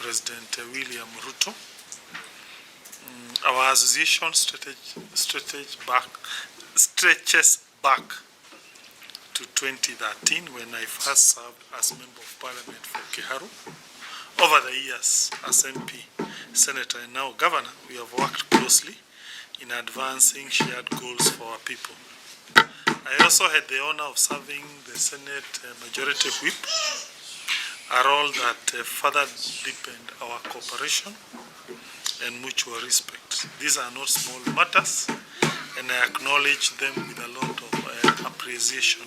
President William Ruto. Our association stretches back to 2013 when I first served as Member of Parliament for Kiharu. Over the years as MP, Senator and now Governor, we have worked closely in advancing shared goals for our people. I also had the honor of serving the Senate Majority Whip, a role that further deepened our cooperation and mutual respect. These are not small matters, and I acknowledge them with a lot of appreciation.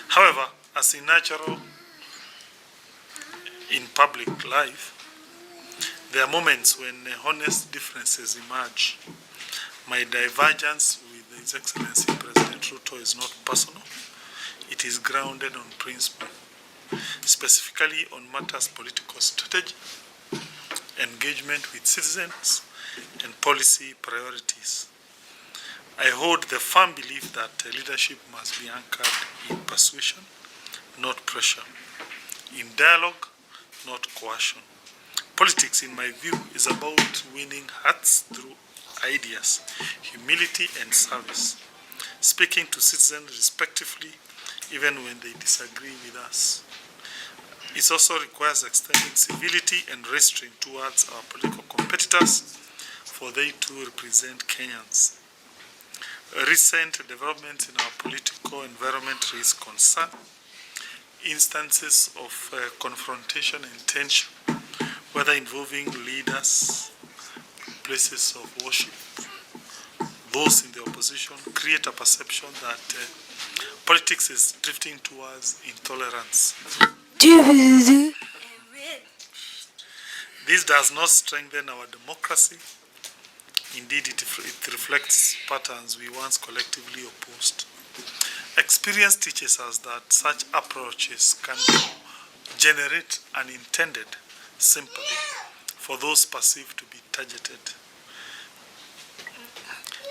However, as is natural in public life, there are moments when honest differences emerge. My divergence with His Excellency President Ruto is not personal. It is grounded on principle, specifically on matters political strategy, engagement with citizens, and policy priorities. I hold the firm belief that leadership must be anchored in persuasion, not pressure, in dialogue, not coercion. Politics, in my view, is about winning hearts through ideas, humility, and service, speaking to citizens respectively even when they disagree with us. It also requires extending civility and restraint towards our political competitors, for they too represent Kenyans. Recent developments in our political environment raise concern. Instances of confrontation and tension, whether involving leaders, places of worship, those in the opposition, create a perception that politics is drifting towards intolerance. This does not strengthen our democracy. Indeed, it reflects patterns we once collectively opposed. Experience teaches us that such approaches can generate unintended sympathy for those perceived to be targeted.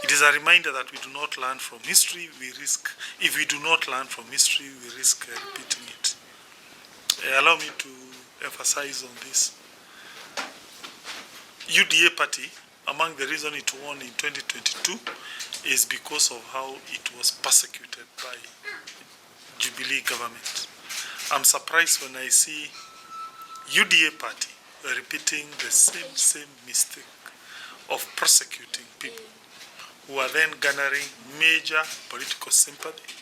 It is a reminder that we do not learn from history, if we do not learn from history, we risk repeating it. Allow me to emphasize on this. UDA party, among the reasons it won in 2022 is because of how it was persecuted by Jubilee government. I'm surprised when I see UDA party repeating the same mistake of persecuting people who are then garnering major political sympathy,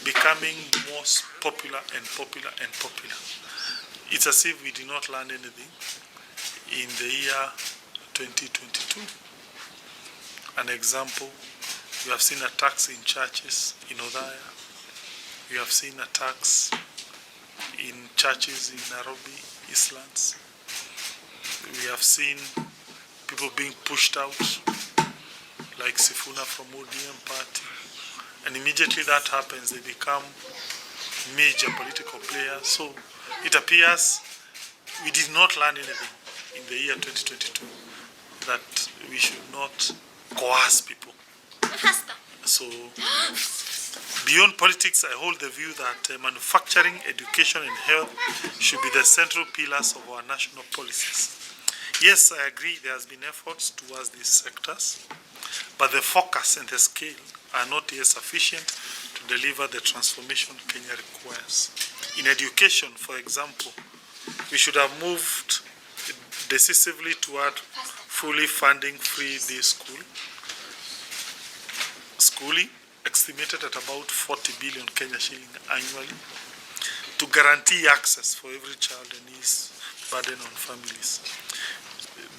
becoming most popular and popular and popular. It's as if we did not learn anything in the year 2022. An example, we have seen attacks in churches in Odaya. We have seen attacks in churches in Nairobi, Eastlands. We have seen people being pushed out, like Sifuna from ODM party. And immediately that happens, they become major political players. So it appears we did not learn anything in the year 2022, that we should not coerce people. So beyond politics, I hold the view that manufacturing, education, and health should be the central pillars of our national policies. Yes, I agree there has been efforts towards these sectors, but the focus and the scale are not yet sufficient to deliver the transformation Kenya requires. In education, for example, we should have moved decisively toward fully funding free day schooling, estimated at about 40 billion Kenya shilling annually, to guarantee access for every child and ease burden on families.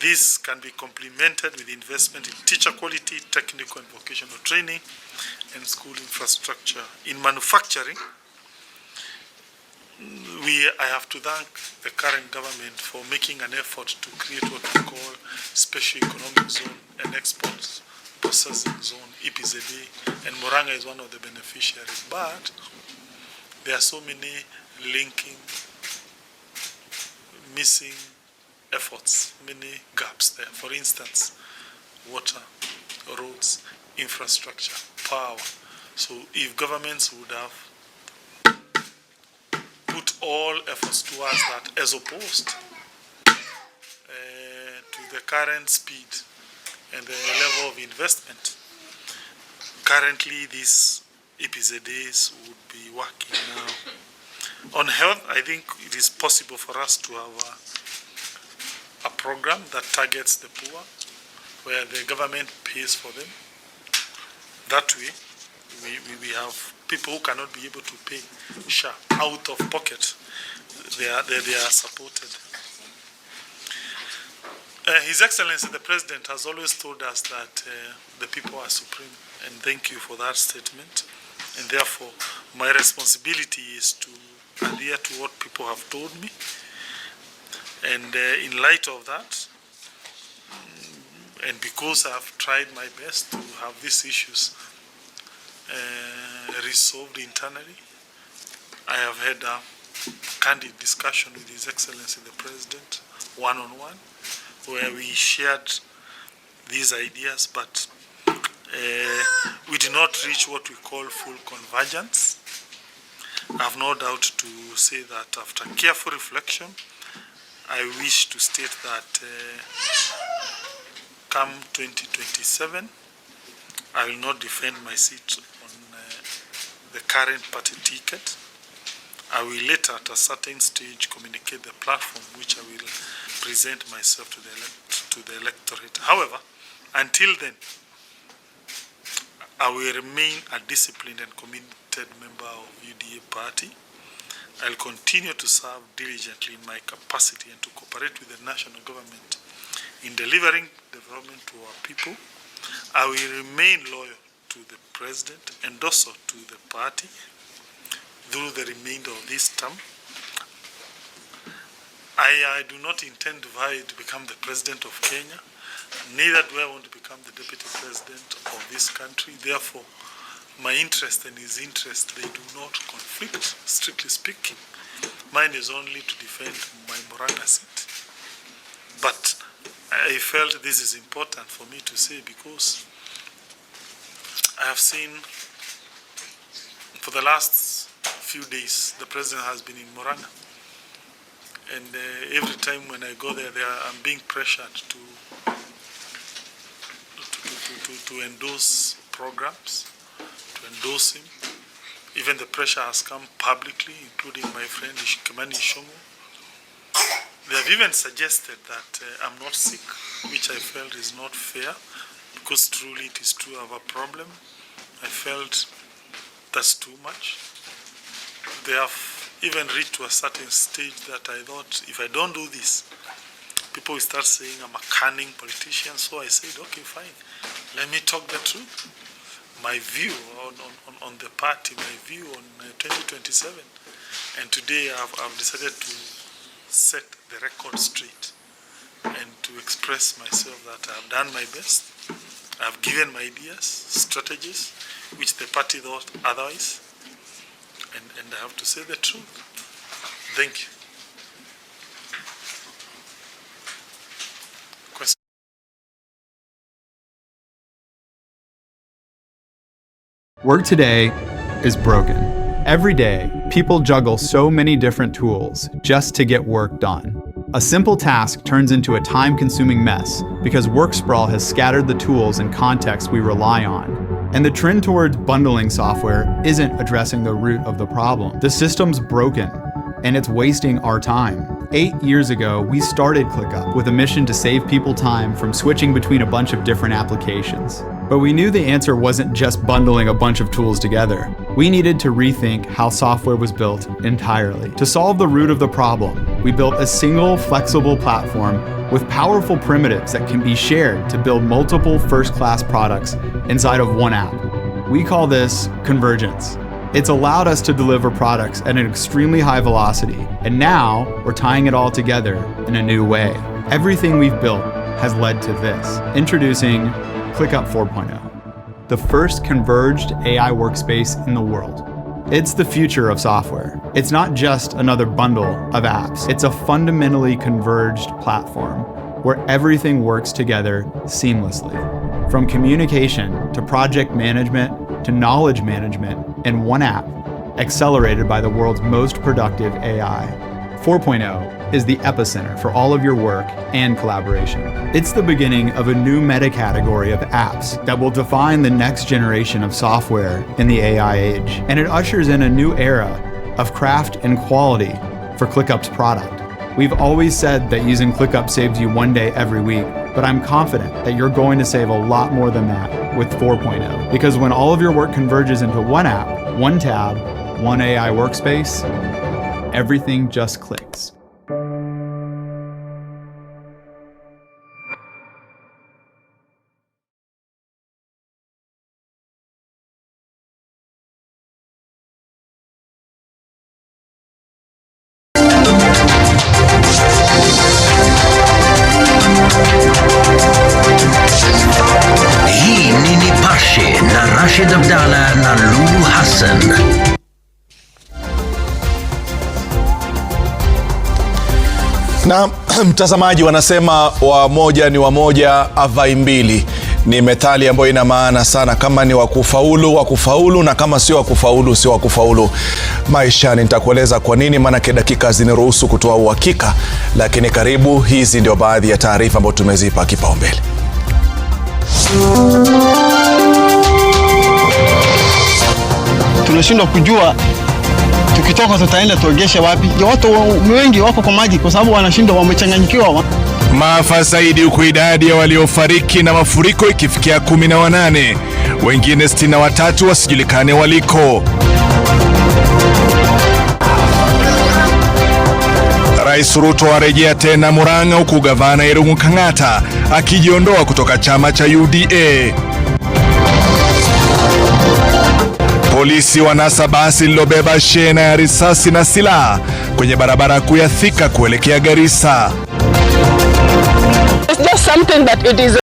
This can be complemented with investment in teacher quality, technical and vocational training, and school infrastructure. In manufacturing, I have to thank the current government for making an effort to create what we call special economic zone and export processing zone, EPZA, and Murang'a is one of the beneficiaries. But there are so many linking, missing efforts, many gaps there. For instance, water, roads, infrastructure, power. So if governments would have put all efforts towards that, as opposed to the current speed and the level of investment. Currently, these EPZAs would be working now. On health, I think it is possible for us to have a program that targets the poor, where the government pays for them. That way, we have people who cannot be able to pay out of pocket. They are supported. His Excellency the President has always told us that the people are supreme, and thank you for that statement. And therefore, my responsibility is to adhere to what people have told me. And in light of that, and because I've tried my best to have these issues resolved internally, I have had a candid discussion with His Excellency the President, one-on-one, where we shared these ideas, but we did not reach what we call full convergence. I have no doubt to say that after careful reflection, I wish to state that come 2027, I will not defend my seat on the current party ticket. I will later, at a certain stage, communicate the platform which I will present myself to the electorate. However, until then, I will remain a disciplined and committed member of UDA party. I'll continue to serve diligently in my capacity and to cooperate with the national government in delivering development to our people. I will remain loyal to the President and also to the party through the remainder of this term. I do not intend to become the President of Kenya, neither do I want to become the Deputy President of this country. Therefore, my interest and his interest, they do not conflict, strictly speaking. Mine is only to defend my Murang'a seat. But I felt this is important for me to say because I have seen for the last few days, the President has been in Murang'a. And every time when I go there, I'm being pressured to endorse programs, to endorse him. Even the pressure has come publicly, including my friend Kimani Shongo. They have even suggested that I'm not sick, which I felt is not fair, because truly it is true I have a problem. I felt that's too much. They have even reached to a certain stage that I thought if I don't do this, people will start saying I'm a cunning politician. So I said, okay, fine. Let me talk the truth. My view on the party, my view on 2027. And today I've decided to set the record straight and to express myself that I've done my best. I've given my ideas, strategies, which the party thought otherwise. And I have to say the truth. Thank you. Question. Work today is broken. Every day, people juggle so many different tools just to get work done. A simple task turns into a time-consuming mess because work sprawl has scattered the tools and context we rely on. And the trend towards bundling software isn't addressing the root of the problem. The system's broken, and it's wasting our time. 8 years ago, we started ClickUp with a mission to save people time from switching between a bunch of different applications. But we knew the answer wasn't just bundling a bunch of tools together. We needed to rethink how software was built entirely. To solve the root of the problem, we built a single, flexible platform with powerful primitives that can be shared to build multiple first-class products inside of one app. We call this convergence. It's allowed us to deliver products at an extremely high velocity, and now we're tying it all together in a new way. Everything we've built has led to this. Introducing ClickUp 4.0, the first converged AI workspace in the world. It's the future of software. It's not just another bundle of apps. It's a fundamentally converged platform where everything works together seamlessly. From communication to project management to knowledge management in one app, accelerated by the world's most productive AI. 4.0 is the epicenter for all of your work and collaboration. It's the beginning of a new meta category of apps that will define the next generation of software in the AI age. And it ushers in a new era of craft and quality for ClickUp's product. We've always said that using ClickUp saves you one day every week, but I'm confident that you're going to save a lot more than that with 4.0. Because when all of your work converges into one app, one tab, one AI workspace, everything just clicks. Hii ni Nipashe na Rashid Abdalla na Lulu Hassan. Na mtazamaji, wanasema wamoja ni wamoja avai mbili. Ni methali ambayo ina maana sana. Kama ni wakufaulu, na kama sio wakufaulu maishani. Nitakueleza kwa nini, maana dakika ziniruhusu kutoa uhakika, lakini karibu, hizi ndio baadhi ya taarifa ambazo tumezipa kipaumbele. Tunashindwa kujua tukitoka tutaenda tuogeshe wapi. Watu wengi wako kwa maji kwa sababu wanashindwa, wamechanganyikiwa. Maafa zaidi, huku idadi ya waliofariki na mafuriko ikifikia 18, wengine 63 wasijulikane waliko. Rais Ruto arejea tena Murang'a, huku gavana Irungu Kang'ata akijiondoa kutoka chama cha UDA. Polisi wanasa basi lilobeba shehena ya risasi na silaha kwenye barabara kuu ya Thika kuelekea Garissa. It's just something that it is